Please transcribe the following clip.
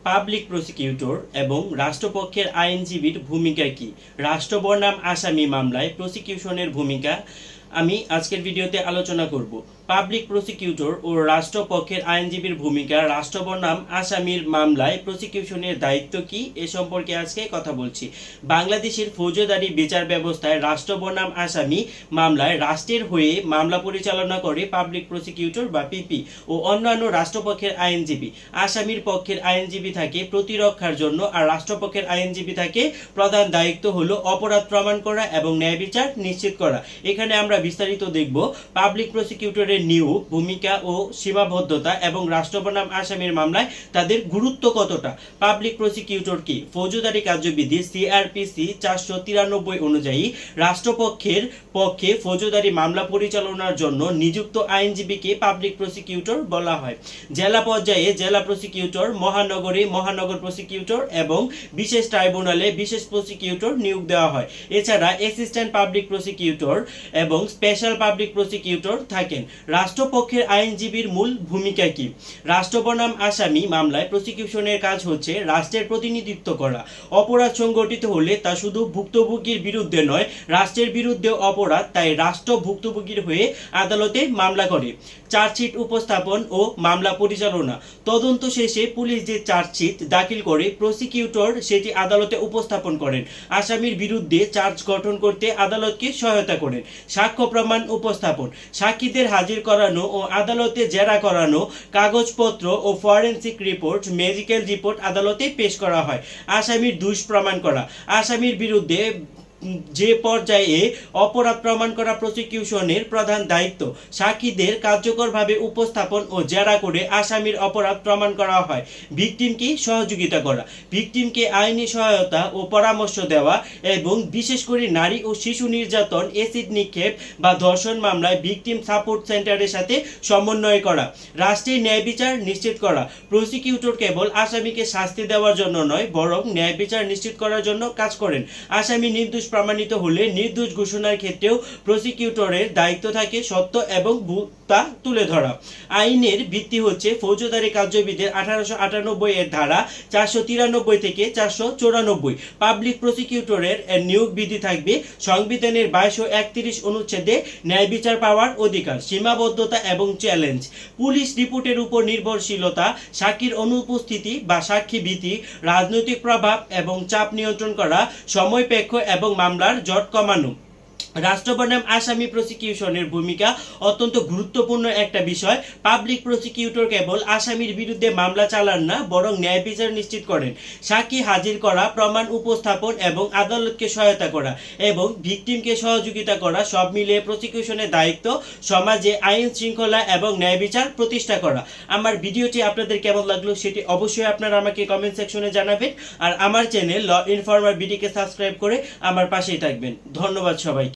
Public prosecutor এবং রাষ্ট্রপক্ষের আইনজীবীর ভূমিকা কি? রাষ্ট্র বনাম আসামি মামলায় প্রসিকিউশনের ভূমিকা আমি আজকের ভিডিওতে আলোচনা করব। পাবলিক প্রসিকিউটর ও রাষ্ট্রপক্ষের আইনজীবীর ভূমিকা রাষ্ট্র বনাম আসামির মামলায় প্রসিকিউশনের দায়িত্ব কি এ সম্পর্কে আজকে কথা বলছি। বাংলাদেশের ফৌজদারি বিচার ব্যবস্থায় রাষ্ট্র বনাম আসামি মামলায় রাষ্ট্রের হয়ে মামলা পরিচালনা করে পাবলিক প্রসিকিউটর বা পিপি ও অন্যান্য রাষ্ট্রপক্ষের আইনজীবী। আসামির পক্ষের আইনজীবী থাকে প্রতিরক্ষার জন্য, আর রাষ্ট্রপক্ষের আইনজীবী থাকে প্রধান দায়িত্ব হলো অপরাধ প্রমাণ করা এবং ন্যায় বিচার নিশ্চিত করা। এখানে আমরা বিস্তারিত দেখব পাবলিক প্রসিকিউটরের নিয়োগ, ভূমিকা ও সীমাবদ্ধতা এবং রাষ্ট্র বনাম আসামির মামলায় তাদের গুরুত্ব কতটা। পাবলিক প্রসিকিউটর কি? ফৌজদারি কার্যবিধি সিআরপিসি 493 অনুযায়ী রাষ্ট্রপক্ষের পক্ষে ফৌজদারি মামলা পরিচালনার জন্য নিযুক্ত আইনজীবীকে পাবলিক প্রসিকিউটর বলা হয়। জেলা পর্যায়ে জেলা প্রসিকিউটর, মহানগরে মহানগর প্রসিকিউটর এবং বিশেষ ট্রাইব্যুনালে বিশেষ প্রসিকিউটর নিয়োগ দেওয়া হয়। এছাড়া অ্যাসিস্ট্যান্ট পাবলিক প্রসিকিউটর এবং স্পেশাল পাবলিক প্রসিকিউটর থাকেন। রাষ্ট্রপক্ষের আইনজীবীর মূল ভূমিকা কি? রাষ্ট্র বনাম আসামি মামলায় প্রসিকিউশনের কাজ হচ্ছে রাষ্ট্রের প্রতিনিধিত্ব করা। অপরাধ সংঘটিত হলে তা শুধু ভুক্তভোগীর বিরুদ্ধে নয়, রাষ্ট্রের বিরুদ্ধে অপরাধ, তাই রাষ্ট্র ভুক্তভোগীর হয়ে আদালতে মামলা করে। চার্জশিট উপস্থাপন ও মামলা পরিচালনা। তদন্ত শেষে পুলিশ যে চার্জশিট দাখিল করে প্রসিকিউটর সেটি আদালতে উপস্থাপন করেন। আসামির বিরুদ্ধে চার্জ গঠন করতে আদালতকে সহায়তা করেন। সাক্ষ্য প্রমাণ উপস্থাপন। সাক্ষীদের হাজির করানো ও আদালতে জেরা করানো, কাগজপত্র ও ফরেনসিক রিপোর্ট, মেডিকেল রিপোর্ট আদালতে পেশ করা হয়। আসামির দোষ প্রমাণ করা। আসামির বিরুদ্ধে যে পর্যায়ে অপরাধ প্রমাণ করা প্রসিকিউশনের প্রধান দায়িত্ব। সাক্ষীদের কার্যকরভাবে উপস্থাপন ও জেরা করে আসামির অপরাধ প্রমাণ করা হয়। ভিকটিমকে সহযোগিতা করা। ভিকটিমকে আইনি সহায়তা ও পরামর্শ দেওয়া এবং বিশেষ করে নারী ও শিশু নির্যাতন, অ্যাসিড নিক্ষেপ বা ধর্ষণ মামলায় ভিকটিম সাপোর্ট সেন্টারের সাথে সমন্বয় করা। রাষ্ট্রের ন্যায় বিচার নিশ্চিত করা। প্রসিকিউটর কেবল আসামিকে শাস্তি দেওয়ার জন্য নয়, বরং ন্যায় বিচার নিশ্চিত করার জন্য কাজ করেন। আসামি নির্দোষ প্রমাণিত হলে নির্দোষ ঘোষণার ক্ষেত্রেও প্রসিকিউটরের দায়িত্ব থাকে সত্য এবং তা তুলে ধরা। আইনের ভিত্তি হচ্ছে ফৌজদারি কার্যবিধির 1898 এর ধারা 493 থেকে 494। পাবলিক প্রসিকিউটরের নিয়োগ বিধি থাকবে সংবিধানের 22 ও 31 অনুচ্ছেদে ন্যায় বিচার পাওয়ার অধিকার। সীমাবদ্ধতা এবং চ্যালেঞ্জ। পুলিশ রিপোর্টের উপর নির্ভরশীলতা, সাক্ষীর অনুপস্থিতি বা সাক্ষী ভীতি, রাজনৈতিক প্রভাব এবং চাপ নিয়ন্ত্রণ করা, সময়পেক্ষ এবং মামলার জট কমানো। রাষ্ট্র বনাম আসামি প্রসিকিউশনের ভূমিকা অত্যন্ত গুরুত্বপূর্ণ একটা বিষয়। পাবলিক প্রসিকিউটর কেবল আসামির বিরুদ্ধে মামলা চালান না, বরং ন্যায় বিচার নিশ্চিত করেন। সাক্ষী হাজির করা, প্রমাণ উপস্থাপন এবং আদালতকে সহায়তা করা এবং ভিকটিমকে সহযোগিতা করা, সব মিলিয়ে প্রসিকিউশনের দায়িত্ব সমাজে আইন শৃঙ্খলা এবং ন্যায় বিচার প্রতিষ্ঠা করা। আমার ভিডিওটি আপনাদের কেমন লাগলো সেটি অবশ্যই আপনারা আমাকে কমেন্ট সেকশনে জানাবেন। আর আমার চ্যানেল ল ইনফর্মার বিডিকে সাবস্ক্রাইব করে আমার পাশেই থাকবেন। ধন্যবাদ সবাই।